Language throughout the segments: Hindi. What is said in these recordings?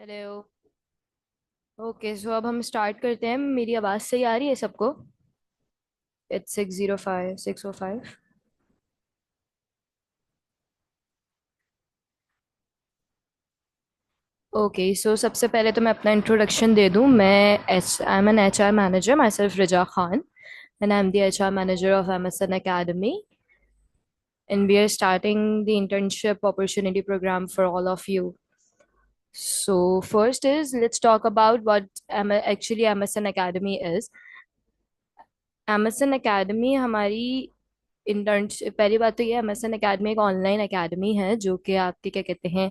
हेलो। ओके, सो अब हम स्टार्ट करते हैं। मेरी आवाज़ सही आ रही है सबको? इट्स 605 605। ओके, सो सबसे पहले तो मैं अपना इंट्रोडक्शन दे दूं। I am an H R manager, myself Raza Khan, and I am the H R manager of MSN academy, and we are starting the internship opportunity programme for all of you. So first is, let's talk about what actually MSN Academy is. MSN academy हमारी इंटर्नशिप, पहली बात तो ये, एमएसएन एकेडमी एक ऑनलाइन एकेडमी है जो कि आपके क्या कहते हैं,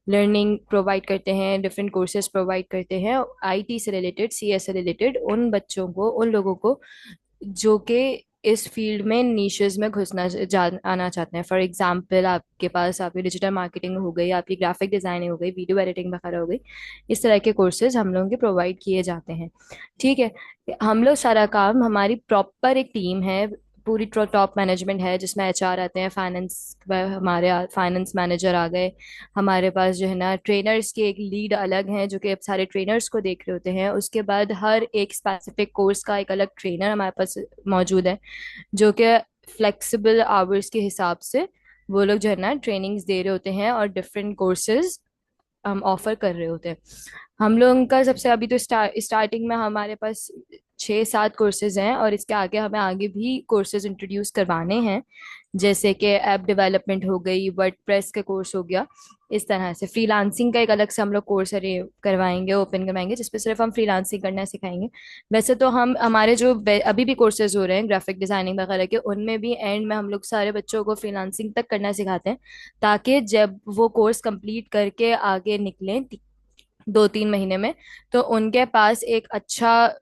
लर्निंग प्रोवाइड करते हैं, डिफरेंट कोर्सेज प्रोवाइड करते हैं आईटी से रिलेटेड, सीएस से रिलेटेड, उन बच्चों को, उन लोगों को जो कि इस फील्ड में नीशेस में घुसना आना चाहते हैं. फॉर एग्जांपल, आपके पास आपकी डिजिटल मार्केटिंग हो गई, आपकी ग्राफिक डिजाइनिंग हो गई, वीडियो एडिटिंग वगैरह हो गई. इस तरह के कोर्सेज हम लोगों के प्रोवाइड किए जाते हैं. ठीक है. हम लोग सारा काम, हमारी प्रॉपर एक टीम है, पूरी टॉप मैनेजमेंट है जिसमें एचआर आते हैं, फाइनेंस, हमारे फाइनेंस मैनेजर आ गए. हमारे पास जो है ना, ट्रेनर्स के एक लीड अलग हैं जो कि अब सारे ट्रेनर्स को देख रहे होते हैं. उसके बाद हर एक स्पेसिफिक कोर्स का एक अलग ट्रेनर हमारे पास मौजूद है जो कि फ्लेक्सिबल आवर्स के हिसाब से वो लोग जो है ना ट्रेनिंग्स दे रहे होते हैं और डिफरेंट कोर्सेज हम ऑफर कर रहे होते हैं. हम लोगों का सबसे अभी तो स्टार्टिंग में हमारे पास 6-7 कोर्सेज हैं, और इसके आगे हमें आगे भी कोर्सेज इंट्रोड्यूस करवाने हैं, जैसे कि ऐप डेवलपमेंट हो गई, वर्डप्रेस का कोर्स हो गया. इस तरह से फ्रीलांसिंग का एक अलग से हम लोग कोर्स अरे करवाएंगे, ओपन करवाएंगे, जिसपे सिर्फ हम फ्रीलांसिंग करना सिखाएंगे. वैसे तो हम हमारे जो अभी भी कोर्सेज हो रहे हैं ग्राफिक डिजाइनिंग वगैरह के, उनमें भी एंड में हम लोग सारे बच्चों को फ्रीलांसिंग तक करना सिखाते हैं, ताकि जब वो कोर्स कंप्लीट करके आगे निकलें 2-3 महीने में, तो उनके पास एक अच्छा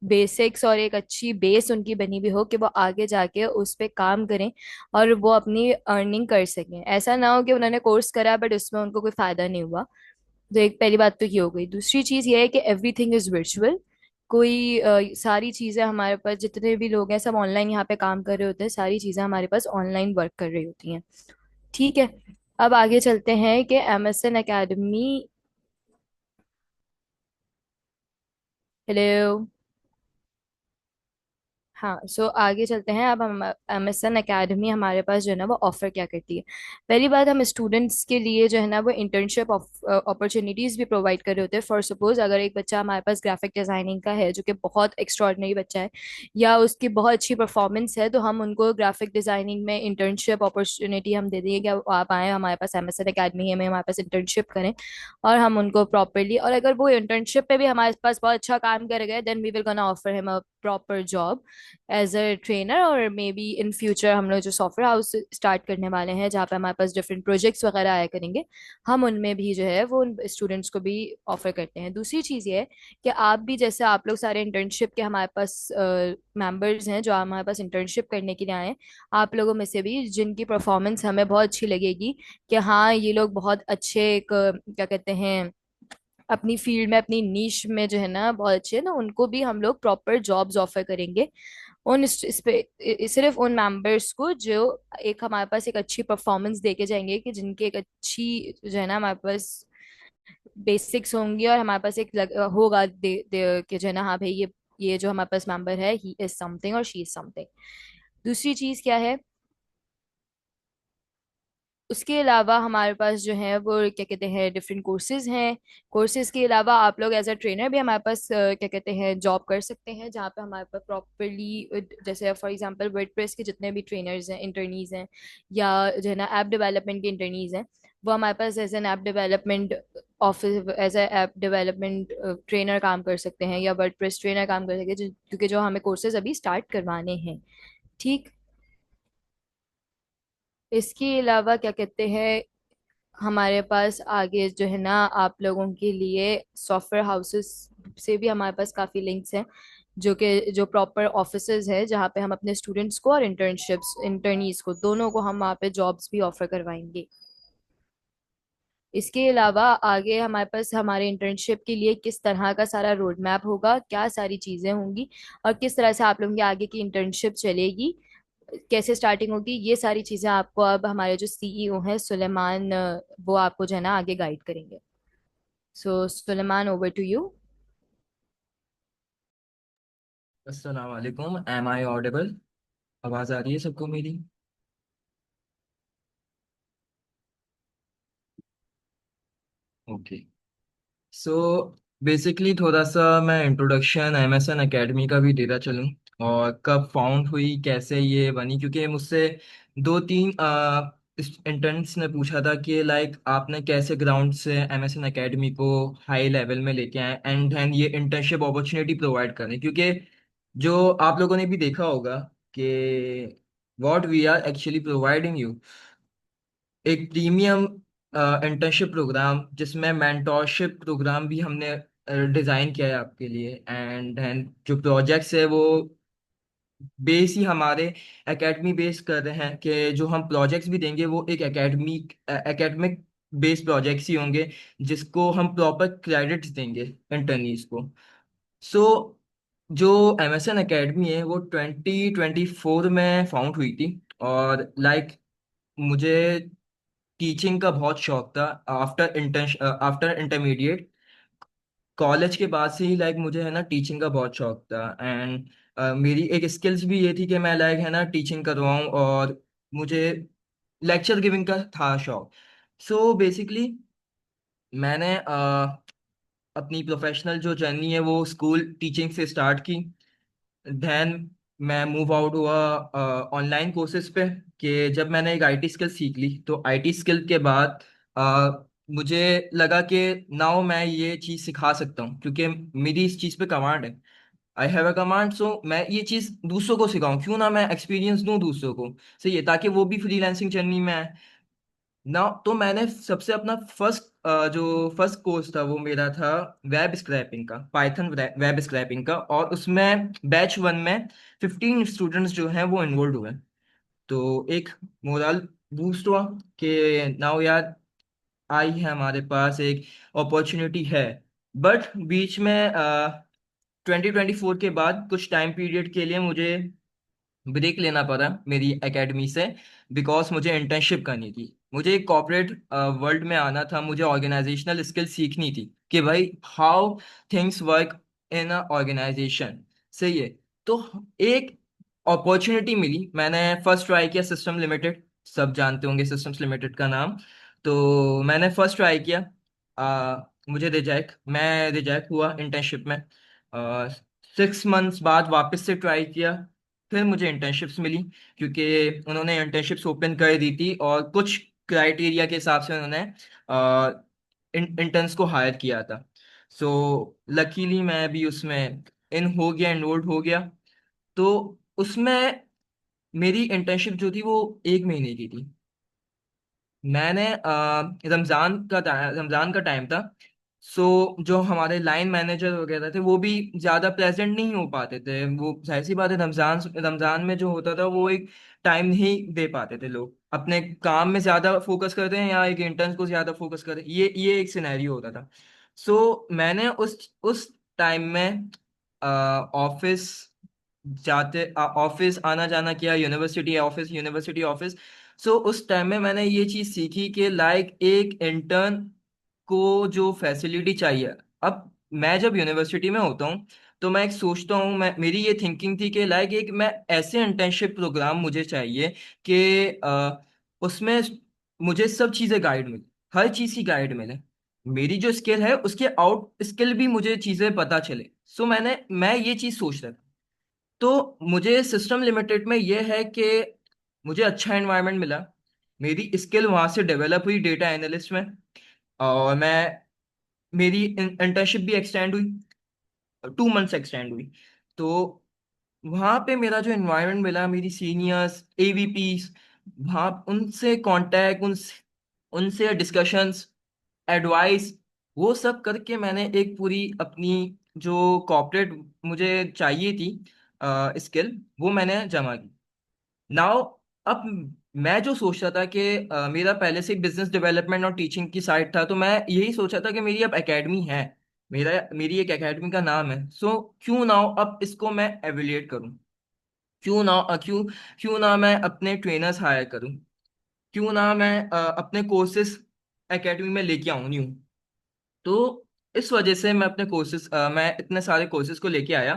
बेसिक्स और एक अच्छी बेस उनकी बनी भी हो कि वो आगे जाके उस पे काम करें और वो अपनी अर्निंग कर सकें. ऐसा ना हो कि उन्होंने कोर्स करा बट उसमें उनको कोई फायदा नहीं हुआ. तो एक पहली बात तो ये हो गई. दूसरी चीज ये है कि एवरीथिंग इज वर्चुअल. कोई सारी चीजें हमारे पास, जितने भी लोग हैं सब ऑनलाइन यहाँ पे काम कर रहे होते हैं, सारी चीजें हमारे पास ऑनलाइन वर्क कर रही होती हैं. ठीक है. अब आगे चलते हैं कि एमएसएन एकेडमी. हेलो. हाँ, सो आगे चलते हैं. अब हम एमएसएन एकेडमी हमारे पास जो है ना वो ऑफर क्या करती है. पहली बात, हम स्टूडेंट्स के लिए जो है ना वो इंटर्नशिप अपॉर्चुनिटीज भी प्रोवाइड कर रहे होते हैं. फॉर सपोज, अगर एक बच्चा हमारे पास ग्राफिक डिजाइनिंग का है जो कि बहुत एक्स्ट्रॉर्डनरी बच्चा है, या उसकी बहुत अच्छी परफॉर्मेंस है, तो हम उनको ग्राफिक डिजाइनिंग में इंटर्नशिप अपॉर्चुनिटी हम दे देंगे कि आप आए हमारे पास, एमएसएन एकेडमी है में हमारे पास इंटर्नशिप करें, और हम उनको प्रॉपरली, और अगर वो इंटर्नशिप पे भी हमारे पास बहुत अच्छा काम कर गए, then we will gonna offer him a proper job as a trainer. और मे बी इन फ्यूचर हम लोग जो सॉफ्टवेयर हाउस स्टार्ट करने वाले हैं जहाँ पे हमारे पास डिफरेंट प्रोजेक्ट्स वगैरह आया करेंगे, हम उनमें भी जो है वो स्टूडेंट्स को भी ऑफर करते हैं. दूसरी चीज़ ये है कि आप भी, जैसे आप लोग सारे इंटर्नशिप के हमारे पास मेंबर्स हैं जो हमारे पास इंटर्नशिप करने के लिए आए हैं, आप लोगों में से भी जिनकी परफॉर्मेंस हमें बहुत अच्छी लगेगी कि हाँ ये लोग बहुत अच्छे एक क्या कहते हैं, अपनी फील्ड में, अपनी नीश में जो है ना बहुत अच्छे हैं, तो उनको भी हम लोग प्रॉपर जॉब्स ऑफर करेंगे. उन इस पे सिर्फ उन मेंबर्स को जो एक हमारे पास एक अच्छी परफॉर्मेंस दे के जाएंगे, कि जिनकी एक अच्छी जो है ना हमारे पास बेसिक्स होंगी, और हमारे पास एक होगा कि जो है ना, हाँ भाई ये जो हमारे पास मेंबर है, ही इज समथिंग और शी इज समथिंग. दूसरी चीज क्या है, उसके अलावा हमारे पास जो है वो क्या कहते हैं, डिफरेंट कोर्सेज हैं. कोर्सेज के अलावा आप लोग एज अ ट्रेनर भी हमारे पास क्या कहते हैं जॉब कर सकते हैं, जहाँ पे हमारे पास प्रॉपरली, जैसे फॉर एग्जांपल वर्डप्रेस के जितने भी ट्रेनर्स हैं, इंटर्नीज हैं, या जो है ना ऐप डेवलपमेंट के इंटर्नीज हैं, वो हमारे पास as an app development office, as a app development trainer काम कर सकते हैं, या वर्डप्रेस ट्रेनर काम कर सकते हैं, क्योंकि जो हमें कोर्सेज अभी स्टार्ट करवाने हैं. ठीक. इसके अलावा क्या कहते हैं, हमारे पास आगे जो है ना आप लोगों के लिए सॉफ्टवेयर हाउसेस से भी हमारे पास काफ़ी लिंक्स हैं, जो प्रॉपर ऑफिसेज है जहाँ पे हम अपने स्टूडेंट्स को और इंटर्नशिप्स इंटर्नीज को, दोनों को हम वहाँ पे जॉब्स भी ऑफर करवाएंगे. इसके अलावा आगे हमारे पास हमारे इंटर्नशिप के लिए किस तरह का सारा रोड मैप होगा, क्या सारी चीज़ें होंगी, और किस तरह से आप लोगों की आगे की इंटर्नशिप चलेगी, कैसे स्टार्टिंग होगी, ये सारी चीज़ें आपको अब हमारे जो सीईओ हैं सुलेमान, वो आपको जो है ना आगे गाइड करेंगे. So Suleman, over to you. अस्सलाम वालेकुम। Am I audible? आवाज़ आ रही है सबको मेरी? ओके। सो बेसिकली थोड़ा सा मैं इंट्रोडक्शन एमएसएन एकेडमी का भी देता चलूँ, और कब फाउंड हुई, कैसे ये बनी। क्योंकि मुझसे दो तीन इंटर्न्स ने पूछा था कि लाइक आपने कैसे ग्राउंड से एमएसएन एकेडमी को हाई लेवल में लेके आए एंड देन ये इंटर्नशिप अपॉर्चुनिटी प्रोवाइड करें। क्योंकि जो आप लोगों ने भी देखा होगा कि what we are actually providing you, एक प्रीमियम इंटर्नशिप प्रोग्राम जिसमें मेंटोरशिप प्रोग्राम भी हमने डिज़ाइन किया है आपके लिए। एंड देन जो प्रोजेक्ट्स है वो बेस ही हमारे एकेडमी बेस कर रहे हैं कि जो हम प्रोजेक्ट्स भी देंगे वो एक एकेडमिक बेस्ड प्रोजेक्ट्स ही होंगे, जिसको हम प्रॉपर क्रेडिट्स देंगे इंटर्नीज को। सो जो एमएसएन एकेडमी है वो 2024 में फाउंड हुई थी। और लाइक मुझे टीचिंग का बहुत शौक था। आफ्टर इंटरमीडिएट कॉलेज के बाद से ही लाइक मुझे है ना टीचिंग का बहुत शौक था। एंड मेरी एक स्किल्स भी ये थी कि मैं लाइक है ना टीचिंग करवाऊँ, और मुझे लेक्चर गिविंग का था शौक। सो बेसिकली मैंने अपनी प्रोफेशनल जो जर्नी है वो स्कूल टीचिंग से स्टार्ट की। देन मैं मूव आउट हुआ ऑनलाइन कोर्सेज पे। कि जब मैंने एक आईटी स्किल सीख ली तो आईटी स्किल के बाद मुझे लगा कि नाउ मैं ये चीज़ सिखा सकता हूँ, क्योंकि मेरी इस चीज़ पे कमांड है। आई हैव अ कमांड, सो मैं ये चीज़ दूसरों को सिखाऊं, क्यों ना मैं एक्सपीरियंस दूं दूसरों को। सही है, ताकि वो भी फ्रीलांसिंग जर्नी में आए ना। तो मैंने सबसे अपना जो फर्स्ट कोर्स था वो मेरा था वेब स्क्रैपिंग का, पाइथन वेब स्क्रैपिंग का। और उसमें बैच वन में 15 स्टूडेंट्स जो हैं वो इन्वॉल्व हुए। तो एक मोरल बूस्ट हुआ कि नाउ यार आई है हमारे पास एक अपॉर्चुनिटी है। बट बीच में 2024 के बाद कुछ टाइम पीरियड के लिए मुझे ब्रेक लेना पड़ा मेरी एकेडमी से, बिकॉज मुझे इंटर्नशिप करनी थी। मुझे एक कॉर्पोरेट वर्ल्ड में आना था, मुझे ऑर्गेनाइजेशनल स्किल सीखनी थी कि भाई how things work in a organization. सही है। तो एक अपॉर्चुनिटी मिली, मैंने फर्स्ट ट्राई किया सिस्टम लिमिटेड। सब जानते होंगे सिस्टम्स लिमिटेड का नाम। तो मैंने फर्स्ट ट्राई किया। मुझे रिजेक्ट हुआ इंटर्नशिप में। 6 मंथ्स बाद वापस से ट्राई किया, फिर मुझे इंटर्नशिप्स मिली। क्योंकि उन्होंने इंटर्नशिप्स ओपन कर दी थी और कुछ क्राइटेरिया के हिसाब से उन्होंने इंटर्न्स को हायर किया था। सो लकीली मैं भी उसमें इन हो गया, एनरोल्ड हो गया। तो उसमें मेरी इंटर्नशिप जो थी वो 1 महीने की थी। मैंने रमजान का टाइम था। सो जो हमारे लाइन मैनेजर वगैरह थे वो भी ज़्यादा प्रेजेंट नहीं हो पाते थे। वो जाहिर सी बात है, रमजान रमजान में जो होता था वो एक टाइम नहीं दे पाते थे। लोग अपने काम में ज़्यादा फोकस करते हैं या एक इंटर्न को ज़्यादा फोकस करते हैं, ये एक सिनेरियो होता था। सो मैंने उस टाइम में ऑफिस ऑफिस आना जाना किया, यूनिवर्सिटी ऑफिस। सो उस टाइम में मैंने ये चीज सीखी कि लाइक एक इंटर्न को जो फैसिलिटी चाहिए। अब मैं जब यूनिवर्सिटी में होता हूँ तो मैं एक सोचता हूँ, मैं मेरी ये थिंकिंग थी कि लाइक एक मैं ऐसे इंटर्नशिप प्रोग्राम मुझे चाहिए कि उसमें मुझे सब चीज़ें गाइड मिले, हर चीज़ की गाइड मिले। मेरी जो स्किल है उसके आउट स्किल भी मुझे चीज़ें पता चले। सो मैं ये चीज़ सोच रहा था। तो मुझे सिस्टम लिमिटेड में यह है कि मुझे अच्छा एनवायरनमेंट मिला, मेरी स्किल वहां से डेवलप हुई डेटा एनालिस्ट में। और मेरी इंटर्नशिप भी एक्सटेंड हुई, 2 मंथ्स एक्सटेंड हुई। तो वहां पे मेरा जो एनवायरनमेंट मिला, मेरी सीनियर्स एवीपीस, वहाँ उनसे कांटेक्ट, उनसे डिस्कशंस, एडवाइस, वो सब करके मैंने एक पूरी अपनी जो कॉर्पोरेट मुझे चाहिए थी स्किल, वो मैंने जमा की। नाउ अब मैं जो सोच रहा था कि मेरा पहले से बिजनेस डेवलपमेंट और टीचिंग की साइड था, तो मैं यही सोचा था कि मेरी अब एकेडमी है, मेरी एक एकेडमी का नाम है। सो क्यों ना हो अब इसको मैं एवेल्युएट करूं, क्यों ना क्यों ना मैं अपने ट्रेनर्स हायर करूं, क्यों ना मैं अपने कोर्सेज एकेडमी में लेके आऊं न्यू। तो इस वजह से मैं अपने कोर्सेज मैं इतने सारे कोर्सेज को लेके आया,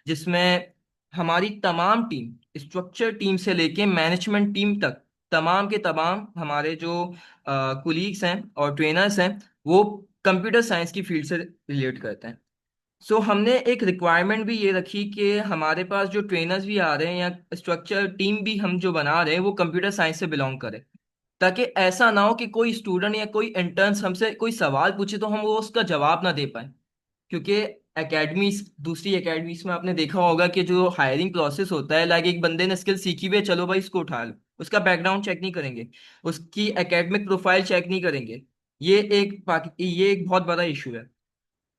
जिसमें हमारी तमाम टीम, स्ट्रक्चर टीम से लेके मैनेजमेंट टीम तक, तमाम के तमाम हमारे जो कुलीग्स हैं और ट्रेनर्स हैं, वो कंप्यूटर साइंस की फील्ड से रिलेट करते हैं। सो हमने एक रिक्वायरमेंट भी ये रखी कि हमारे पास जो ट्रेनर्स भी आ रहे हैं या स्ट्रक्चर टीम भी हम जो बना रहे हैं वो कंप्यूटर साइंस से बिलोंग करे, ताकि ऐसा ना हो कि कोई स्टूडेंट या कोई इंटर्न हमसे कोई सवाल पूछे तो हम वो उसका जवाब ना दे पाए। क्योंकि एकेडमीज, दूसरी एकेडमीज में आपने देखा होगा कि जो हायरिंग प्रोसेस होता है, लाइक एक बंदे ने स्किल सीखी हुई है, चलो भाई इसको उठा लो, उसका बैकग्राउंड चेक नहीं करेंगे, उसकी एकेडमिक प्रोफाइल चेक नहीं करेंगे। ये एक बहुत बड़ा इशू है।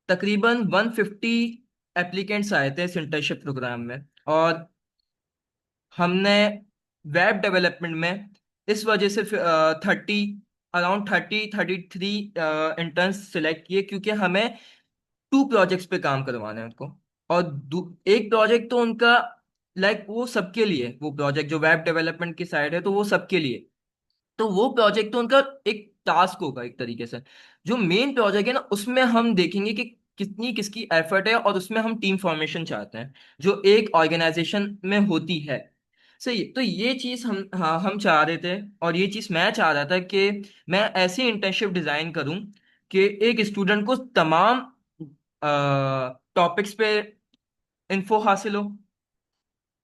तकरीबन 150 एप्लीकेंट्स आए थे इस इंटर्नशिप प्रोग्राम में, और हमने वेब डेवलपमेंट में इस वजह से 33 इंटर्न्स सिलेक्ट किए, क्योंकि हमें 2 प्रोजेक्ट्स पे काम करवाना है उनको। और एक प्रोजेक्ट तो उनका, लाइक वो सबके लिए, वो प्रोजेक्ट जो वेब डेवलपमेंट की साइड है तो वो सबके लिए, तो वो प्रोजेक्ट तो उनका एक टास्क होगा एक तरीके से। जो मेन प्रोजेक्ट है ना, उसमें हम देखेंगे कि कितनी किसकी एफर्ट है, और उसमें हम टीम फॉर्मेशन चाहते हैं जो एक ऑर्गेनाइजेशन में होती है। सही है। तो ये चीज हम, हाँ, हम चाह रहे थे, और ये चीज मैं चाह रहा था कि मैं ऐसी इंटर्नशिप डिजाइन करूं कि एक स्टूडेंट को तमाम टॉपिक्स पे इंफो हासिल हो,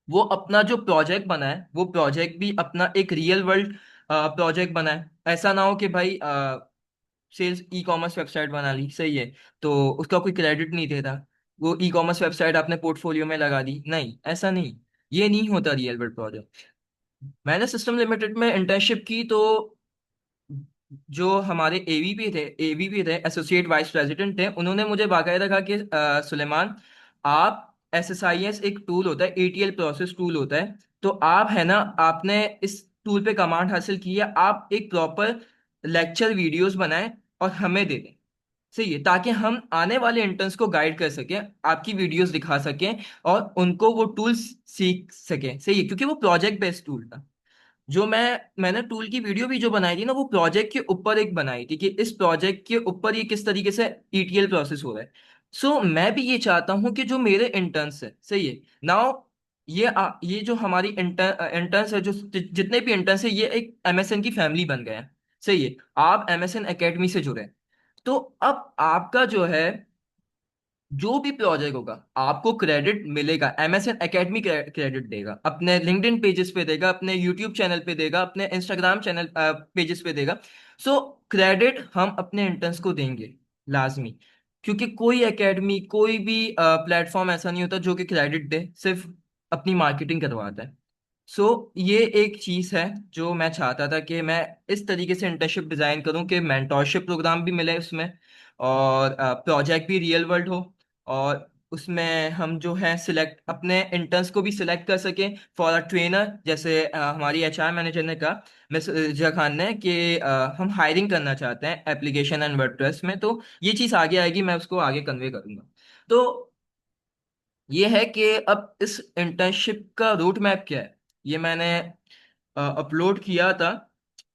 वो अपना जो प्रोजेक्ट बनाए वो प्रोजेक्ट भी अपना एक रियल वर्ल्ड प्रोजेक्ट बनाए। ऐसा ना हो कि भाई सेल्स ई कॉमर्स वेबसाइट बना ली, सही है, तो उसका कोई क्रेडिट नहीं देता, वो ई कॉमर्स वेबसाइट आपने पोर्टफोलियो में लगा दी, नहीं, ऐसा नहीं। ये नहीं होता रियल वर्ल्ड प्रोजेक्ट। मैंने सिस्टम लिमिटेड में इंटर्नशिप की, तो जो हमारे एवीपी थे, एसोसिएट वाइस प्रेसिडेंट थे, उन्होंने मुझे बाकायदा कहा कि सुलेमान, आप, एसएसआईएस एक टूल होता है, एटीएल प्रोसेस टूल होता है, तो आप है ना, आपने इस टूल पे कमांड हासिल की है, आप एक प्रॉपर लेक्चर वीडियोस बनाएं और हमें दे दें। सही है, ताकि हम आने वाले इंटर्न्स को गाइड कर सकें, आपकी वीडियोस दिखा सकें, और उनको वो टूल्स सीख सकें। सही है, क्योंकि वो प्रोजेक्ट बेस्ड टूल था। जो मैंने टूल की वीडियो भी जो बनाई थी ना, वो प्रोजेक्ट के ऊपर एक बनाई थी कि इस प्रोजेक्ट के ऊपर ये किस तरीके से ईटीएल प्रोसेस हो रहा है। सो मैं भी ये चाहता हूँ कि जो मेरे इंटर्न्स है, सही है, नाउ ये जो हमारी इंटर्न्स है, जो जितने भी इंटर्न्स है, ये एक एमएसएन की फैमिली बन गए हैं। सही है, आप एमएसएन एकेडमी से जुड़े हैं, तो अब आपका जो है, जो भी प्रोजेक्ट होगा आपको क्रेडिट मिलेगा, एमएसएन एकेडमी क्रेडिट देगा, अपने लिंक्डइन पेजेस पे देगा, अपने यूट्यूब चैनल पे देगा, अपने इंस्टाग्राम चैनल पेजेस पे देगा। सो क्रेडिट हम अपने इंटर्न्स को देंगे, लाजमी। क्योंकि कोई एकेडमी, कोई भी प्लेटफॉर्म ऐसा नहीं होता जो कि क्रेडिट दे, सिर्फ अपनी मार्केटिंग करवाता है। सो ये एक चीज है जो मैं चाहता था कि मैं इस तरीके से इंटर्नशिप डिजाइन करूं कि मेंटोरशिप प्रोग्राम भी मिले उसमें, और प्रोजेक्ट भी रियल वर्ल्ड हो, और उसमें हम जो है सिलेक्ट, अपने इंटर्न्स को भी सिलेक्ट कर सकें फॉर अ ट्रेनर। जैसे हमारी एचआर मैनेजर ने कहा, मिस रिजा खान ने, कि हम हायरिंग करना चाहते हैं एप्लीकेशन एंड वर्डप्रेस में, तो ये चीज़ आगे आएगी, मैं उसको आगे कन्वे करूंगा। तो ये है कि अब इस इंटर्नशिप का रूट मैप क्या है, ये मैंने अपलोड किया था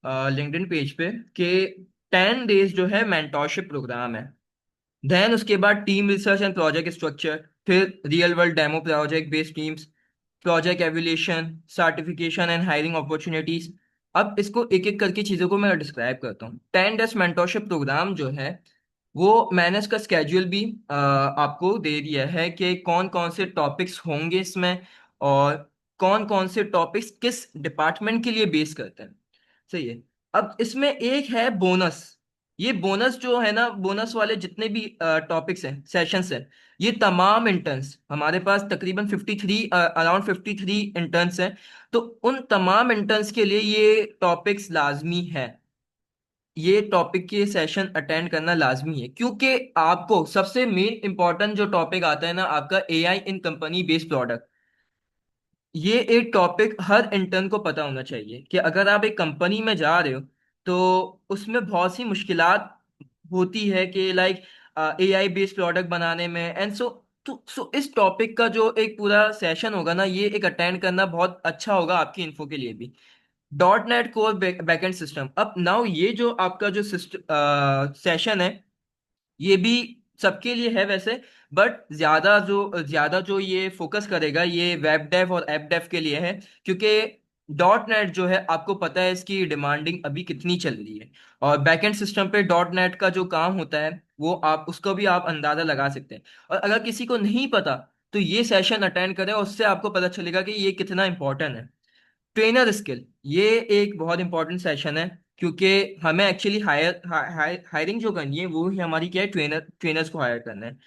लिंक्डइन पेज पे, कि 10 डेज जो है मेंटोरशिप प्रोग्राम है, देन उसके बाद team research and project structure, फिर real world demo project based teams, project evaluation, certification and hiring opportunities. अब इसको एक एक करके चीज़ों को मैं डिस्क्राइब करता हूँ। 10 डेज मेंटोरशिप प्रोग्राम जो है, वो मैंने इसका स्केड्यूल भी आपको दे दिया है कि कौन कौन से टॉपिक्स होंगे इसमें, और कौन कौन से टॉपिक्स किस डिपार्टमेंट के लिए बेस करते हैं। सही है। अब इसमें एक है बोनस। ये बोनस जो है ना, बोनस वाले जितने भी टॉपिक्स हैं, सेशंस हैं, ये तमाम इंटर्न्स, हमारे पास तकरीबन 53, अराउंड 53 इंटर्न्स हैं, तो उन तमाम इंटर्न्स के लिए ये टॉपिक्स लाजमी है, ये टॉपिक के सेशन अटेंड करना लाजमी है। क्योंकि आपको सबसे मेन इंपॉर्टेंट जो टॉपिक आता है ना, आपका एआई इन कंपनी बेस्ड प्रोडक्ट, ये एक टॉपिक हर इंटर्न को पता होना चाहिए कि अगर आप एक कंपनी में जा रहे हो, तो उसमें बहुत सी मुश्किलात होती है कि लाइक एआई बेस्ड प्रोडक्ट बनाने में, एंड सो इस टॉपिक का जो एक पूरा सेशन होगा ना, ये एक अटेंड करना बहुत अच्छा होगा आपकी इन्फो के लिए भी। Dot net core backend system, अब नाउ ये जो आपका जो सिस्टम सेशन है, ये भी सबके लिए है वैसे, बट ज्यादा जो ये फोकस करेगा ये वेब डेव और ऐप डेव के लिए है, क्योंकि डॉट नेट जो है आपको पता है इसकी डिमांडिंग अभी कितनी चल रही है। और बैकएंड सिस्टम पे डॉट नेट का जो काम होता है वो आप उसको भी आप अंदाजा लगा सकते हैं। और अगर किसी को नहीं पता तो ये सेशन अटेंड करें, उससे आपको पता चलेगा कि ये कितना इंपॉर्टेंट है। ट्रेनर स्किल, ये एक बहुत इंपॉर्टेंट सेशन है, क्योंकि हमें एक्चुअली हायरिंग जो करनी है वो ही हमारी क्या है, ट्रेनर्स को हायर करना है।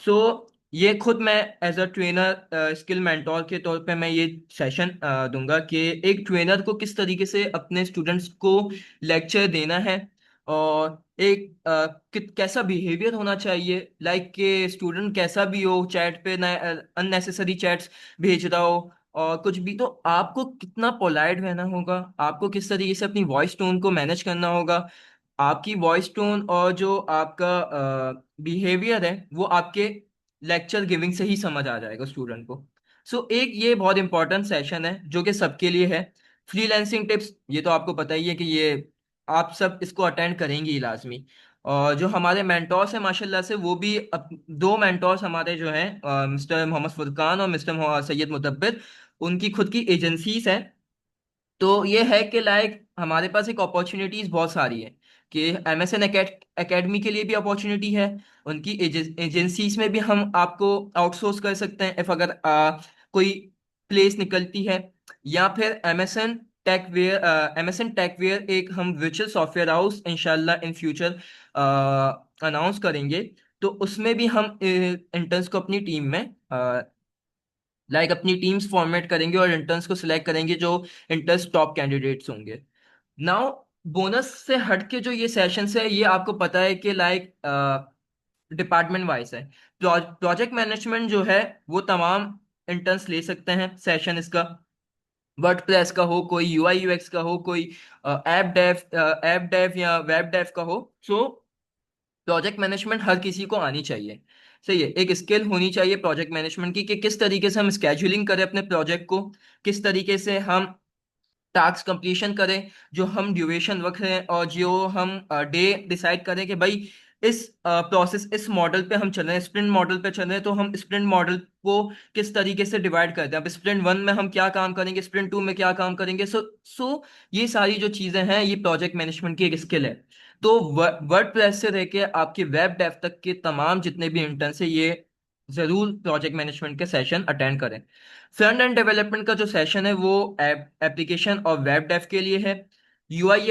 सो ये खुद मैं as a trainer skill mentor के तौर पे मैं ये सेशन दूंगा कि एक ट्रेनर को किस तरीके से अपने स्टूडेंट्स को लेक्चर देना है, और एक कैसा बिहेवियर होना चाहिए, लाइक के स्टूडेंट कैसा भी हो, चैट पे अननेसेसरी चैट्स भेज रहा हो और कुछ भी, तो आपको कितना पोलाइट रहना होगा, आपको किस तरीके से अपनी वॉइस टोन को मैनेज करना होगा। आपकी वॉइस टोन और जो आपका बिहेवियर है वो आपके लेक्चर गिविंग से ही समझ आ जाएगा स्टूडेंट को। सो एक ये बहुत इंपॉर्टेंट सेशन है जो कि सबके लिए है। फ्रीलांसिंग टिप्स, ये तो आपको पता ही है कि ये आप सब इसको अटेंड करेंगे ही लाजमी। और जो हमारे मेंटोर्स हैं माशाल्लाह से, वो भी दो मेंटोर्स हमारे जो हैं, मिस्टर मोहम्मद फुरकान और मिस्टर सैयद मुदब्बिर, उनकी खुद की एजेंसीज हैं। तो ये है कि लाइक हमारे पास एक अपॉर्चुनिटीज बहुत सारी है कि एमएसएन एकेडमी के लिए भी अपॉर्चुनिटी है, उनकी एजेंसीज में भी हम आपको आउटसोर्स कर सकते हैं इफ अगर कोई प्लेस निकलती है। या फिर एमएसएन टेकवेयर एक हम वर्चुअल सॉफ्टवेयर हाउस इंशाल्लाह इन फ्यूचर अनाउंस करेंगे। तो उसमें भी हम इंटर्न्स को अपनी टीम में अपनी टीम्स फॉर्मेट करेंगे और इंटर्न्स को सिलेक्ट करेंगे जो इंटर्न्स टॉप कैंडिडेट्स होंगे। नाउ बोनस से हटके जो ये सेशंस है ये आपको पता है कि डिपार्टमेंट वाइज है। प्रोजेक्ट मैनेजमेंट जो है वो तमाम इंटर्न्स ले सकते हैं सेशन इसका। वर्डप्रेस का हो, कोई यूआई यूएक्स का हो, कोई ऐप डेव या वेब डेव का हो। सो प्रोजेक्ट मैनेजमेंट हर किसी को आनी चाहिए। सही है, एक स्किल होनी चाहिए प्रोजेक्ट मैनेजमेंट की कि किस तरीके से हम स्केड्यूलिंग करें अपने प्रोजेक्ट को, किस तरीके से हम टास्क कंप्लीशन करें, जो हम ड्यूरेशन रख रहे हैं और जो हम डे डिसाइड करें कि भाई इस मॉडल पे हम चल रहे हैं, स्प्रिंट मॉडल पे चल रहे हैं, तो हम स्प्रिंट मॉडल को किस तरीके से डिवाइड करते हैं। अब स्प्रिंट 1 में हम क्या काम करेंगे, स्प्रिंट 2 में क्या काम करेंगे। सो ये सारी जो चीजें हैं ये प्रोजेक्ट मैनेजमेंट की एक स्किल है। तो वर्ड प्रेस से लेके आपके वेब डेव तक के तमाम जितने भी इंटर्न्स है ये जरूर प्रोजेक्ट मैनेजमेंट के सेशन अटेंड करें। फ्रंट एंड डेवलपमेंट का जो सेशन है वो एप्लीकेशन और वेब डेव के लिए है। यूआई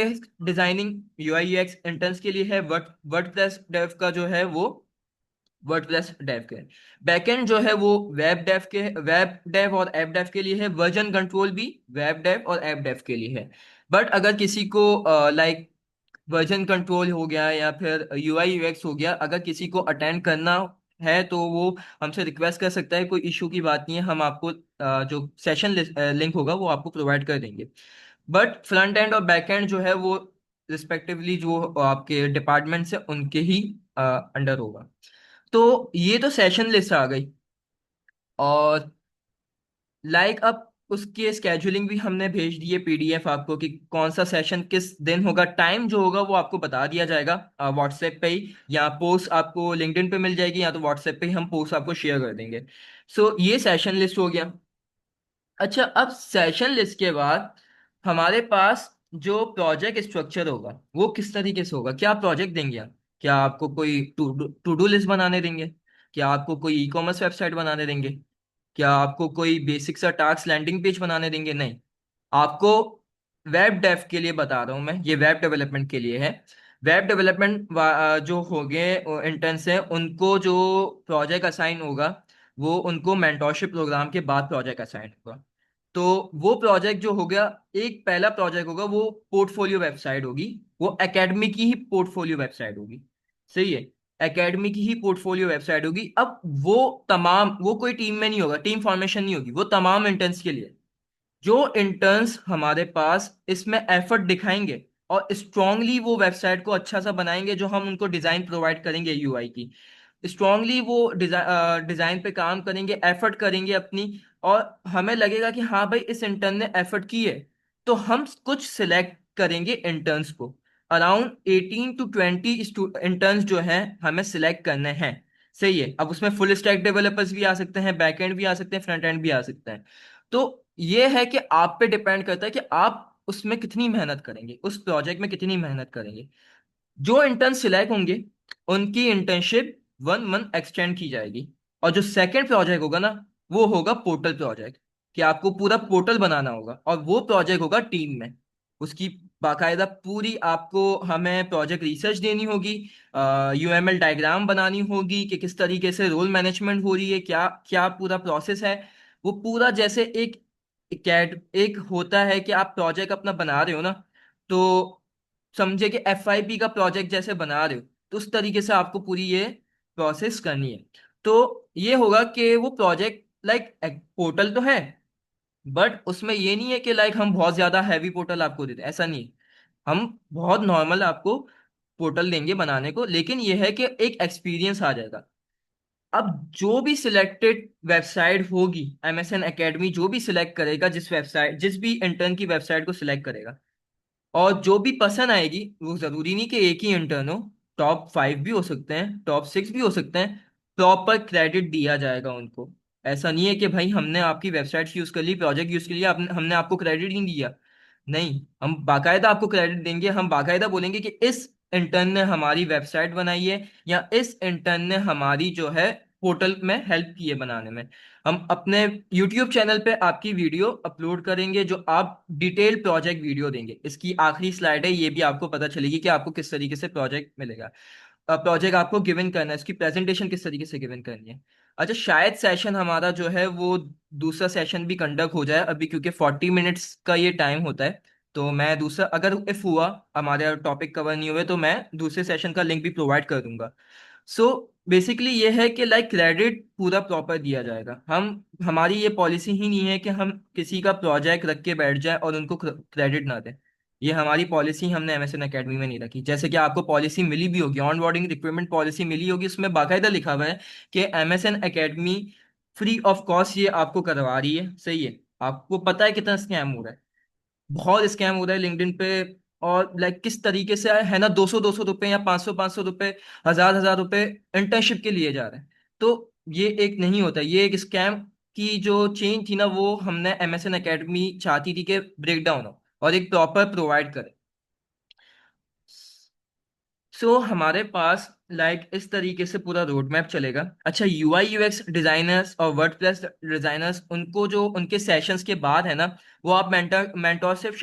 एक्स इंटर्न्स के लिए है। वर्डप्रेस डेव का जो है वो वर्डप्रेस डेव के। बैकएंड जो है वो वेब डेव और ऐप डेव के लिए है। वर्जन कंट्रोल भी वेब डेव और ऐप डेव के लिए है। बट अगर किसी को वर्जन कंट्रोल हो गया या फिर यूआई यूएक्स हो गया, अगर किसी को अटेंड करना है तो वो हमसे रिक्वेस्ट कर सकता है, कोई इशू की बात नहीं है, हम आपको जो सेशन लिंक होगा वो आपको प्रोवाइड कर देंगे। बट फ्रंट एंड और बैक एंड जो है वो रिस्पेक्टिवली जो आपके डिपार्टमेंट से उनके ही अंडर होगा। तो ये तो सेशन लिस्ट आ गई। और अब उसकी स्केड्यूलिंग भी हमने भेज दी है पीडीएफ आपको कि कौन सा सेशन किस दिन होगा, टाइम जो होगा वो आपको बता दिया जाएगा व्हाट्सएप पे ही, या पोस्ट आपको लिंक्डइन पे मिल जाएगी, या तो व्हाट्सएप पे ही हम पोस्ट आपको शेयर कर देंगे। सो ये सेशन लिस्ट हो गया। अच्छा, अब सेशन लिस्ट के बाद हमारे पास जो प्रोजेक्ट स्ट्रक्चर होगा वो किस तरीके से होगा, क्या प्रोजेक्ट देंगे हम। क्या आपको कोई टू डू लिस्ट बनाने देंगे, क्या आपको कोई ई कॉमर्स वेबसाइट बनाने देंगे, क्या आपको कोई बेसिक सा टास्क लैंडिंग पेज बनाने देंगे। नहीं, आपको वेब डेव के लिए बता रहा हूं मैं, ये वेब डेवलपमेंट के लिए है। वेब डेवलपमेंट जो हो गए इंटर्न्स हैं उनको जो प्रोजेक्ट असाइन होगा वो उनको मेंटोरशिप प्रोग्राम के बाद प्रोजेक्ट असाइन होगा। तो वो प्रोजेक्ट जो हो गया, एक पहला प्रोजेक्ट होगा वो पोर्टफोलियो वेबसाइट होगी, वो एकेडमी की ही पोर्टफोलियो वेबसाइट होगी। सही है, एकेडमी की ही पोर्टफोलियो वेबसाइट होगी। अब वो कोई टीम में नहीं होगा, टीम फॉर्मेशन नहीं होगी, वो तमाम इंटर्न्स के लिए। जो इंटर्न्स हमारे पास इसमें एफर्ट दिखाएंगे और स्ट्रांगली वो वेबसाइट को अच्छा सा बनाएंगे, जो हम उनको डिजाइन प्रोवाइड करेंगे यूआई की, स्ट्रांगली वो डिजाइन पे काम करेंगे, एफर्ट करेंगे अपनी, और हमें लगेगा कि हाँ भाई इस इंटर्न ने एफर्ट की है, तो हम कुछ सिलेक्ट करेंगे इंटर्न्स को। अराउंड 18 to 20 इंटर्न्स जो हैं हमें सिलेक्ट करने हैं। सही है। अब उसमें फुल स्टैक डेवलपर्स भी आ सकते हैं, बैक एंड भी आ सकते हैं, फ्रंट एंड भी आ सकते हैं। तो ये है कि आप पे डिपेंड करता है कि आप उसमें कितनी मेहनत करेंगे, उस प्रोजेक्ट में कितनी मेहनत करेंगे। जो इंटर्न सिलेक्ट होंगे उनकी इंटर्नशिप 1 मंथ एक्सटेंड की जाएगी। और जो सेकंड प्रोजेक्ट होगा ना, वो होगा पोर्टल प्रोजेक्ट, कि आपको पूरा पोर्टल बनाना होगा, और वो प्रोजेक्ट होगा टीम में। उसकी बाकायदा पूरी आपको हमें प्रोजेक्ट रिसर्च देनी होगी, यूएमएल डायग्राम बनानी होगी कि किस तरीके से रोल मैनेजमेंट हो रही है, क्या क्या पूरा प्रोसेस है। वो पूरा जैसे एक कैड एक होता है कि आप प्रोजेक्ट अपना बना रहे हो ना, तो समझे कि एफआईपी का प्रोजेक्ट जैसे बना रहे हो, तो उस तरीके से आपको पूरी ये प्रोसेस करनी है। तो ये होगा कि वो प्रोजेक्ट लाइक पोर्टल तो है, बट उसमें ये नहीं है कि लाइक हम बहुत ज्यादा हैवी पोर्टल आपको देते हैं, ऐसा नहीं है। हम बहुत नॉर्मल आपको पोर्टल देंगे बनाने को, लेकिन ये है कि एक एक्सपीरियंस आ जाएगा। अब जो भी सिलेक्टेड वेबसाइट होगी, एमएसएन एकेडमी जो भी सिलेक्ट करेगा, जिस भी इंटर्न की वेबसाइट को सिलेक्ट करेगा, और जो भी पसंद आएगी, वो जरूरी नहीं कि एक ही इंटर्न हो, टॉप 5 भी हो सकते हैं, टॉप 6 भी हो सकते हैं, प्रॉपर क्रेडिट दिया जाएगा उनको। ऐसा नहीं है कि भाई हमने आपकी वेबसाइट यूज कर ली, प्रोजेक्ट यूज कर लिया, हमने आपको क्रेडिट नहीं दिया। नहीं, हम बाकायदा आपको क्रेडिट देंगे। हम बाकायदा बोलेंगे कि इस इंटर्न ने हमारी वेबसाइट बनाई है, या इस इंटर्न ने हमारी जो है पोर्टल में हेल्प की है बनाने में। हम अपने YouTube चैनल पे आपकी वीडियो अपलोड करेंगे, जो आप डिटेल प्रोजेक्ट वीडियो देंगे। इसकी आखिरी स्लाइड है, ये भी आपको पता चलेगी कि आपको किस तरीके से प्रोजेक्ट मिलेगा, प्रोजेक्ट आपको गिवन करना है, इसकी प्रेजेंटेशन किस तरीके से गिवन करनी है। अच्छा, शायद सेशन हमारा जो है वो दूसरा सेशन भी कंडक्ट हो जाए अभी, क्योंकि 40 मिनट्स का ये टाइम होता है। तो मैं दूसरा, अगर इफ हुआ हमारे टॉपिक कवर नहीं हुए, तो मैं दूसरे सेशन का लिंक भी प्रोवाइड कर दूंगा। सो बेसिकली ये है कि लाइक क्रेडिट पूरा प्रॉपर दिया जाएगा। हमारी ये पॉलिसी ही नहीं है कि हम किसी का प्रोजेक्ट रख के बैठ जाए और उनको क्रेडिट ना दें। ये हमारी पॉलिसी हमने एमएसएन एकेडमी में नहीं रखी। जैसे कि आपको पॉलिसी मिली भी होगी, ऑन बोर्डिंग रिक्रूटमेंट पॉलिसी मिली होगी, उसमें बाकायदा लिखा हुआ है कि MSN academy free of cost ये आपको करवा रही है। सही है। आपको पता है कितना स्कैम हो रहा है, बहुत स्कैम हो रहा है लिंक्डइन पे। और लाइक किस तरीके से है ना, 200-200 रुपए या 500-500 रुपए, 1000-1000 रुपए इंटर्नशिप के लिए जा रहे हैं। तो ये एक नहीं होता, ये एक स्कैम की जो चेन थी ना, वो हमने एमएसएन एकेडमी चाहती थी कि ब्रेक डाउन हो और एक प्रॉपर प्रोवाइड करे। हमारे पास लाइक इस तरीके से पूरा रोड मैप चलेगा। अच्छा, यूआई यूएक्स डिजाइनर्स और वर्डप्रेस डिजाइनर्स, उनको जो उनके सेशंस के बाद है ना, वो आप मेंटोरशिप,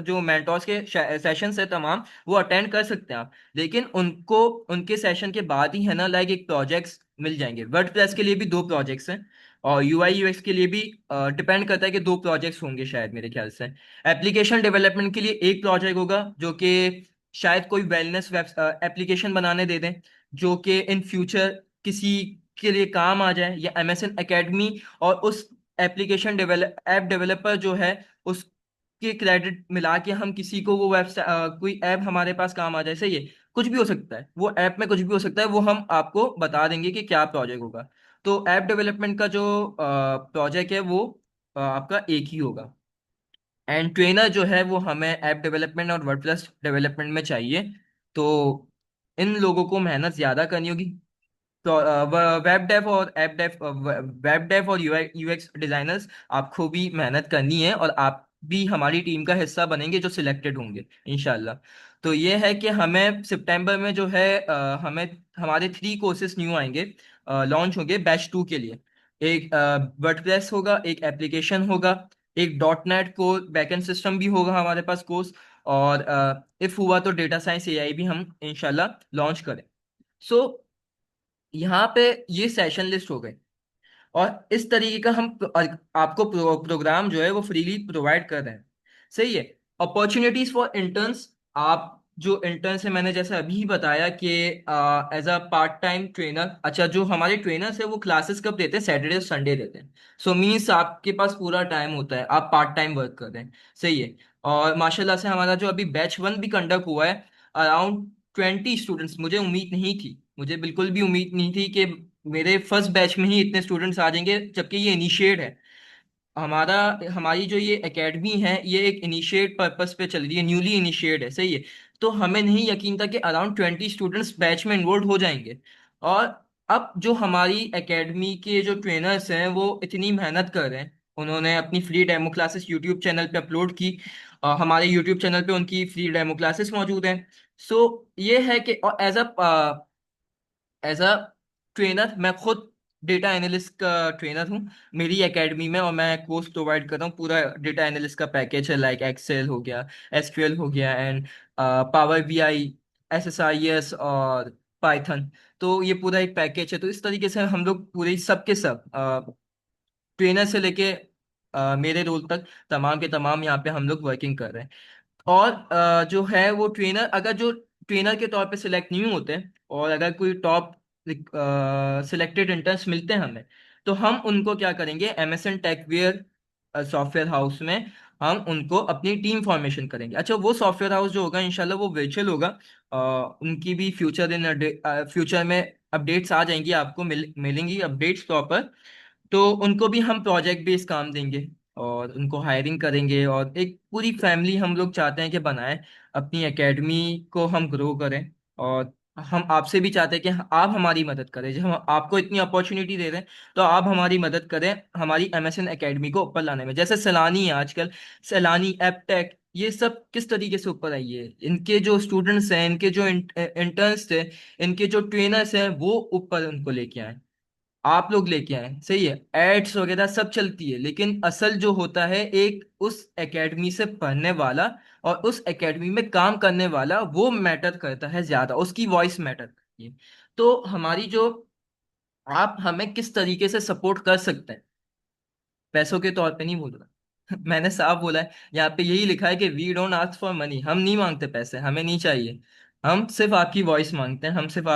जो मेंटोर्स के सेशंस है तमाम, वो अटेंड कर सकते हैं आप। लेकिन उनको उनके सेशन के बाद ही है ना, लाइक एक प्रोजेक्ट्स मिल जाएंगे। वर्डप्रेस के लिए भी 2 प्रोजेक्ट्स हैं, और यूआई यूएक्स के लिए भी डिपेंड करता है कि 2 प्रोजेक्ट्स होंगे शायद, मेरे ख्याल से। एप्लीकेशन डेवलपमेंट के लिए एक प्रोजेक्ट होगा, जो कि शायद कोई वेलनेस वेब एप्लीकेशन बनाने दे दें, जो कि इन फ्यूचर किसी के लिए काम आ जाए, या एमएसएन एकेडमी और उस एप्लीकेशन डेवलप ऐप डेवलपर जो है, उसके क्रेडिट मिला के हम किसी को वो वेबसाइट, कोई ऐप हमारे पास काम आ जाए। सही है। कुछ भी हो सकता है, वो ऐप में कुछ भी हो सकता है, वो हम आपको बता देंगे कि क्या प्रोजेक्ट होगा। तो ऐप डेवलपमेंट का जो प्रोजेक्ट है वो आपका एक ही होगा। एंड ट्रेनर जो है वो हमें ऐप डेवलपमेंट और वर्डप्रेस डेवलपमेंट में चाहिए। तो इन लोगों को मेहनत ज्यादा करनी होगी। तो वेब डेव और यूएक्स डिजाइनर्स, आपको भी मेहनत करनी है, और आप भी हमारी टीम का हिस्सा बनेंगे जो सिलेक्टेड होंगे इंशाल्लाह। तो ये है कि हमें सितंबर में जो है हमें हमारे 3 कोर्सेज न्यू आएंगे, लॉन्च होंगे बैच 2 के लिए। एक वर्डप्रेस होगा, एक एप्लीकेशन होगा, एक डॉट नेट को बैकएंड सिस्टम भी होगा हमारे पास कोर्स, और इफ हुआ तो डेटा साइंस एआई भी हम इंशाल्लाह लॉन्च करें। सो यहाँ पे ये सेशन लिस्ट हो गए, और इस तरीके का हम आपको प्रोग्राम जो है वो फ्रीली प्रोवाइड कर रहे हैं। सही है। अपॉर्चुनिटीज फॉर इंटर्न्स, आप जो इंटर्न्स है, मैंने जैसे अभी बताया कि as a part time trainer. अच्छा, जो हमारे ट्रेनर्स है वो क्लासेस कब देते हैं? सैटरडे और संडे देते हैं। सो मीन्स आपके पास पूरा टाइम होता है, आप पार्ट टाइम वर्क कर रहे हैं। सही है। और माशाल्लाह से हमारा जो अभी बैच 1 भी कंडक्ट हुआ है, अराउंड 20 स्टूडेंट्स। मुझे उम्मीद नहीं थी, मुझे बिल्कुल भी उम्मीद नहीं थी कि मेरे फर्स्ट बैच में ही इतने स्टूडेंट्स आ जाएंगे, जबकि ये इनिशिएट है। हमारा हमारी जो ये एकेडमी है, ये एक इनिशिएट पर्पस पे चल रही है, न्यूली इनिशिएट है। सही है। तो हमें नहीं यकीन था कि अराउंड 20 स्टूडेंट्स बैच में इन्वॉल्व हो जाएंगे। और अब जो हमारी एकेडमी के जो ट्रेनर्स हैं वो इतनी मेहनत कर रहे हैं, उन्होंने अपनी free demo classes YouTube channel पे अपलोड की। हमारे यूट्यूब चैनल पे उनकी फ्री डेमो क्लासेस मौजूद हैं। सो ये है कि एज अ ट्रेनर मैं खुद डेटा एनालिस्ट का ट्रेनर हूँ मेरी एकेडमी में, और मैं कोर्स प्रोवाइड कर रहा हूँ। पूरा डेटा एनालिस्ट का पैकेज है, लाइक एक्सेल हो गया, एसक्यूएल हो गया, एंड पावर बीआई, एसएसआईएस और पाइथन। तो ये पूरा एक पैकेज है। तो इस तरीके से हम लोग पूरे सब के सब ट्रेनर से लेके मेरे रोल तक तमाम के तमाम यहाँ पे हम लोग वर्किंग कर रहे हैं। और जो है वो ट्रेनर, अगर जो ट्रेनर के तौर पे सिलेक्ट नहीं होते हैं, और अगर कोई टॉप सिलेक्टेड इंटर्न्स मिलते हैं हमें, तो हम उनको क्या करेंगे, एमएसएन टेकवेयर सॉफ्टवेयर हाउस में हम उनको अपनी टीम फॉर्मेशन करेंगे। अच्छा, वो सॉफ्टवेयर हाउस जो होगा इंशाल्लाह वो वर्चुअल होगा। उनकी भी फ्यूचर में अपडेट्स आ जाएंगी, आपको मिलेंगी अपडेट्स प्रॉपर। तो उनको भी हम प्रोजेक्ट बेस्ड काम देंगे, और उनको हायरिंग करेंगे, और एक पूरी फैमिली हम लोग चाहते हैं कि बनाएं, अपनी एकेडमी को हम ग्रो करें। और हम आपसे भी चाहते हैं कि आप हमारी मदद करें, जब हम आपको इतनी अपॉर्चुनिटी दे रहे हैं, तो आप हमारी मदद करें हमारी एमएसएन एकेडमी को ऊपर लाने में। जैसे सैलानी है आजकल, सैलानी, एपटेक, ये सब किस तरीके से ऊपर आई है, इनके जो स्टूडेंट्स हैं, इनके जो इंटर्न्स थे, इनके जो ट्रेनर्स हैं, वो ऊपर उनको लेके आए, आप लोग लेके आए। सही है, एड्स वगैरह सब चलती है, लेकिन असल जो होता है एक उस एकेडमी से पढ़ने वाला और उस एकेडमी में काम करने वाला, वो मैटर करता है ज्यादा, उसकी वॉइस मैटर करती है। तो हमारी जो, आप हमें किस तरीके से सपोर्ट कर सकते हैं, पैसों के तौर पे नहीं बोल रहा मैंने साफ बोला है, यहाँ पे यही लिखा है कि we don't ask for money, हम नहीं मांगते पैसे, हमें नहीं चाहिए। हम सिर्फ आपकी वॉइस मांगते हैं, हम सिर्फ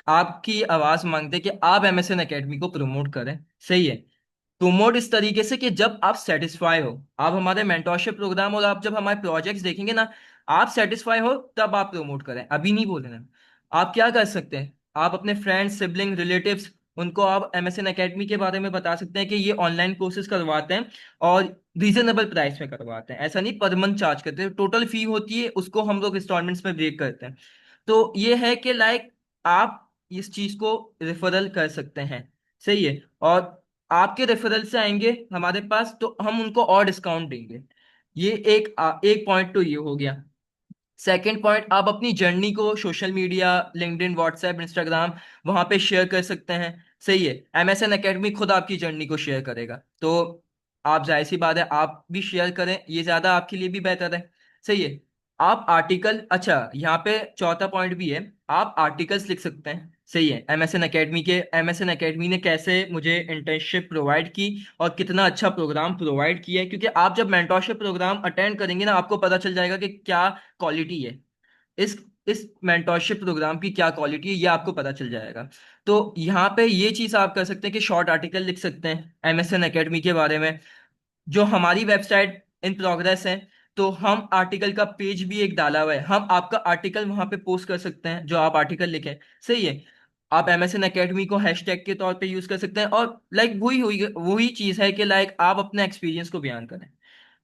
आपकी आवाज मांगते हैं कि आप एमएसएन एकेडमी को प्रमोट करें। सही है, प्रमोट इस तरीके से कि जब आप सेटिस्फाई हो, आप हमारे मेंटोरशिप प्रोग्राम और आप जब हमारे प्रोजेक्ट्स देखेंगे ना, आप सेटिस्फाई हो, तब आप प्रमोट करें, अभी नहीं बोलेना। आप क्या कर सकते हैं, आप अपने फ्रेंड्स, सिबलिंग, रिलेटिव्स, उनको आप एमएसएन एकेडमी के बारे में बता सकते हैं कि ये ऑनलाइन कोर्सेज करवाते हैं, और रीजनेबल प्राइस में करवाते हैं। ऐसा नहीं पर मंथ चार्ज करते हैं, टोटल फी होती है, उसको हम लोग इंस्टॉलमेंट्स में ब्रेक करते हैं। तो ये है कि लाइक आप इस चीज को रेफरल कर सकते हैं। सही है, और आपके रेफरल से आएंगे हमारे पास, तो हम उनको और डिस्काउंट देंगे। ये एक पॉइंट तो ये हो गया। सेकेंड पॉइंट, आप अपनी जर्नी को social media, LinkedIn, WhatsApp, Instagram, वहां पे शेयर कर सकते हैं। सही है, एमएसएन एकेडमी खुद आपकी जर्नी को शेयर करेगा, तो आप, जाहिर सी बात है, आप भी शेयर करें, ये ज्यादा आपके लिए भी बेहतर है। सही है, आप आर्टिकल, अच्छा यहाँ पे चौथा पॉइंट भी है, आप आर्टिकल्स लिख सकते हैं। सही है, एमएसएन एकेडमी ने कैसे मुझे इंटर्नशिप प्रोवाइड की, और कितना अच्छा प्रोग्राम प्रोवाइड किया है, क्योंकि आप जब मेंटोरशिप प्रोग्राम अटेंड करेंगे ना, आपको पता चल जाएगा कि क्या क्वालिटी है, इस इस मेंटोरशिप प्रोग्राम की क्या क्वालिटी है, ये आपको पता चल जाएगा। तो यहाँ पे ये चीज आप कर सकते हैं कि शॉर्ट आर्टिकल लिख सकते हैं एमएसएन एकेडमी के बारे में। जो हमारी वेबसाइट इन प्रोग्रेस है, तो हम आर्टिकल का पेज भी एक डाला हुआ है, हम आपका आर्टिकल वहां पे पोस्ट कर सकते हैं, जो आप आर्टिकल लिखें। सही है, आप एमएसएन एकेडमी को हैशटैग के तौर पे यूज कर सकते हैं, और लाइक वही हुई वही चीज है कि लाइक आप अपने एक्सपीरियंस को बयान करें।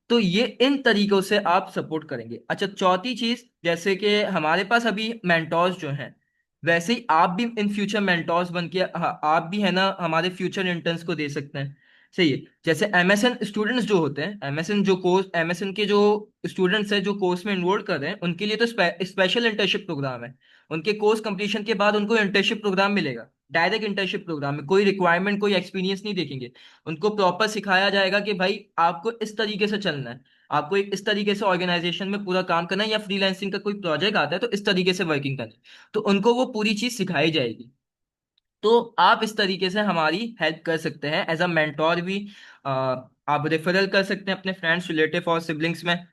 तो ये इन तरीकों से आप सपोर्ट करेंगे। अच्छा, चौथी चीज, जैसे कि हमारे पास अभी मेंटोर्स जो हैं, वैसे ही आप भी इन फ्यूचर मेंटोर्स बन के, हाँ, आप भी है ना, हमारे फ्यूचर इंटर्न्स को दे सकते हैं। सही है, जैसे एमएसएन स्टूडेंट्स जो होते हैं, एमएसएन के जो स्टूडेंट्स हैं जो कोर्स में इन्वोल्व कर रहे हैं, उनके लिए तो स्पेशल इंटर्नशिप प्रोग्राम है। उनके कोर्स कंप्लीशन के बाद उनको इंटर्नशिप प्रोग्राम मिलेगा, डायरेक्ट इंटर्नशिप प्रोग्राम में कोई रिक्वायरमेंट, कोई एक्सपीरियंस नहीं देखेंगे। उनको प्रॉपर सिखाया जाएगा कि भाई आपको इस तरीके से चलना है, आपको एक इस तरीके से ऑर्गेनाइजेशन में पूरा काम करना है, या फ्रीलांसिंग का कोई प्रोजेक्ट आता है तो इस तरीके से वर्किंग करना है। तो उनको वो पूरी चीज सिखाई जाएगी। तो आप इस तरीके से हमारी हेल्प कर सकते हैं एज अ मेंटोर भी। आप रेफरल कर सकते हैं अपने फ्रेंड्स, रिलेटिव और सिबलिंग्स में,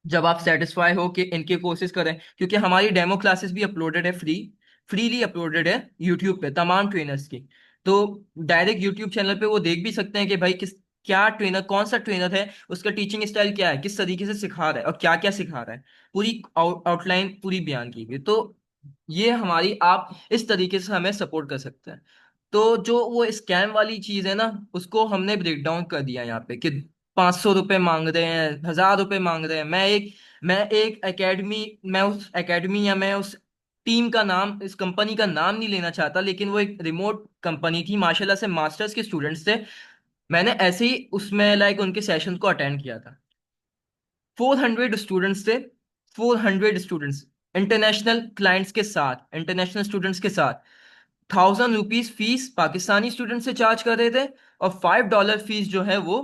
जब आप सेटिस्फाई हो कि इनके कोर्सेज करें, क्योंकि हमारी डेमो क्लासेस भी अपलोडेड है, फ्रीली अपलोडेड है यूट्यूब पे तमाम ट्रेनर्स की। तो डायरेक्ट यूट्यूब चैनल पे वो देख भी सकते हैं कि भाई किस, क्या ट्रेनर, कौन सा ट्रेनर है, उसका टीचिंग स्टाइल क्या है, किस तरीके से सिखा रहा है, और क्या क्या सिखा रहा है, पूरी आउटलाइन पूरी बयान की गई। तो ये हमारी, आप इस तरीके से हमें सपोर्ट कर सकते हैं। तो जो वो स्कैम वाली चीज है ना, उसको हमने ब्रेक डाउन कर दिया यहाँ पे कि 500 रुपये मांग रहे हैं, 1000 रुपये मांग रहे हैं। मैं एक एकेडमी, मैं उस एकेडमी या मैं उस टीम का नाम, इस कंपनी का नाम नहीं लेना चाहता, लेकिन वो एक रिमोट कंपनी थी, माशाल्लाह से मास्टर्स के स्टूडेंट्स थे। मैंने ऐसे ही उसमें लाइक उनके सेशन को अटेंड किया था। 400 स्टूडेंट्स थे, 400 स्टूडेंट्स, इंटरनेशनल क्लाइंट्स के साथ, इंटरनेशनल स्टूडेंट्स के साथ। ₹1000 फीस पाकिस्तानी स्टूडेंट से चार्ज कर रहे थे, और $5 फीस जो है वो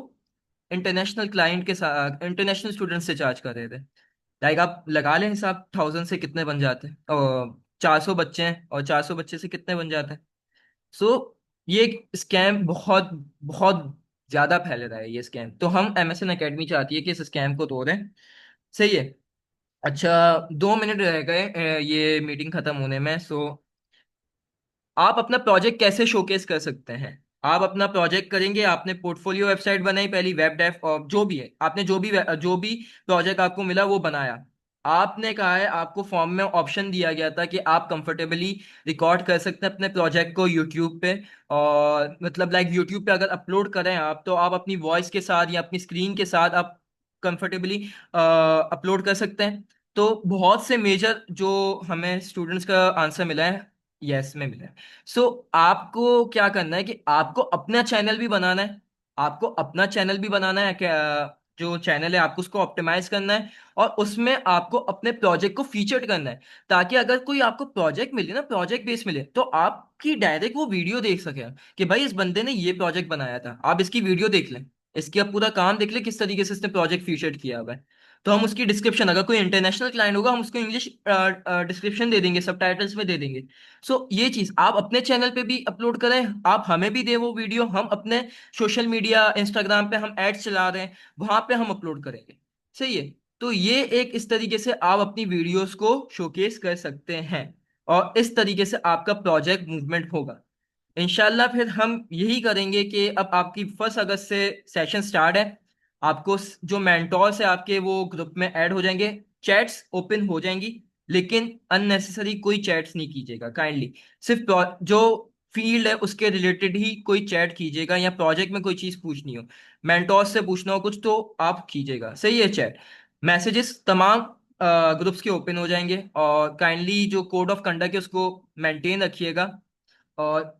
इंटरनेशनल क्लाइंट के साथ, इंटरनेशनल स्टूडेंट से चार्ज कर रहे थे। लाइक आप लगा लें हिसाब, 1000 से कितने बन जाते हैं, और 400 बच्चे हैं, और 400 बच्चे से कितने बन जाते हैं। सो ये स्कैम बहुत बहुत ज्यादा फैल रहा है, ये स्कैम। तो हम MSN एकेडमी चाहती है कि इस स्कैम को तोड़ें। सही है। अच्छा, 2 मिनट रह गए ये मीटिंग खत्म होने में। सो आप अपना प्रोजेक्ट कैसे शोकेस कर सकते हैं? आप अपना प्रोजेक्ट करेंगे, आपने पोर्टफोलियो वेबसाइट बनाई पहली, वेब डेव और जो भी है, आपने जो भी प्रोजेक्ट आपको मिला वो बनाया। आपने कहा है, आपको फॉर्म में ऑप्शन दिया गया था कि आप कंफर्टेबली रिकॉर्ड कर सकते हैं अपने प्रोजेक्ट को यूट्यूब पे। और मतलब लाइक यूट्यूब पे अगर अपलोड करें आप, तो आप अपनी वॉइस के साथ या अपनी स्क्रीन के साथ आप कंफर्टेबली अपलोड कर सकते हैं। तो बहुत से मेजर जो हमें स्टूडेंट्स का आंसर मिला है, यस में मिला है। सो आपको क्या करना है कि आपको अपना चैनल भी बनाना है। आपको अपना चैनल भी बनाना है क्या? जो चैनल है आपको उसको ऑप्टिमाइज करना है, और उसमें आपको अपने प्रोजेक्ट को फीचर्ड करना है, ताकि अगर कोई आपको प्रोजेक्ट मिले ना, प्रोजेक्ट बेस मिले, तो आपकी डायरेक्ट वो वीडियो देख सके कि भाई इस बंदे ने ये प्रोजेक्ट बनाया था, आप इसकी वीडियो देख लें, इसकी आप पूरा काम देख लें किस तरीके से इसने प्रोजेक्ट फीचर्ड किया हुआ है। तो हम उसकी डिस्क्रिप्शन, अगर कोई इंटरनेशनल क्लाइंट होगा, हम उसको इंग्लिश डिस्क्रिप्शन दे देंगे, सबटाइटल्स में दे देंगे। सो ये चीज आप अपने चैनल पे भी अपलोड करें, आप हमें भी दे वो वीडियो, हम अपने सोशल मीडिया इंस्टाग्राम पे हम एड्स चला रहे हैं, वहां पे हम अपलोड करेंगे। सही है। तो ये एक इस तरीके से आप अपनी वीडियोस को शोकेस कर सकते हैं, और इस तरीके से आपका प्रोजेक्ट मूवमेंट होगा इंशाल्लाह। फिर हम यही करेंगे कि अब आपकी 1 अगस्त से सेशन स्टार्ट है। आपको जो मेंटोर्स है आपके, वो ग्रुप में ऐड हो जाएंगे, चैट्स ओपन हो जाएंगी, लेकिन अननेसेसरी कोई चैट्स नहीं कीजिएगा काइंडली। सिर्फ जो फील्ड है उसके रिलेटेड ही कोई चैट कीजिएगा, या प्रोजेक्ट में कोई चीज पूछनी हो, मेंटोर्स से पूछना हो कुछ, तो आप कीजिएगा। सही है। चैट मैसेजेस तमाम ग्रुप्स के ओपन हो जाएंगे, और काइंडली जो कोड ऑफ कंडक्ट है उसको मेंटेन रखिएगा। और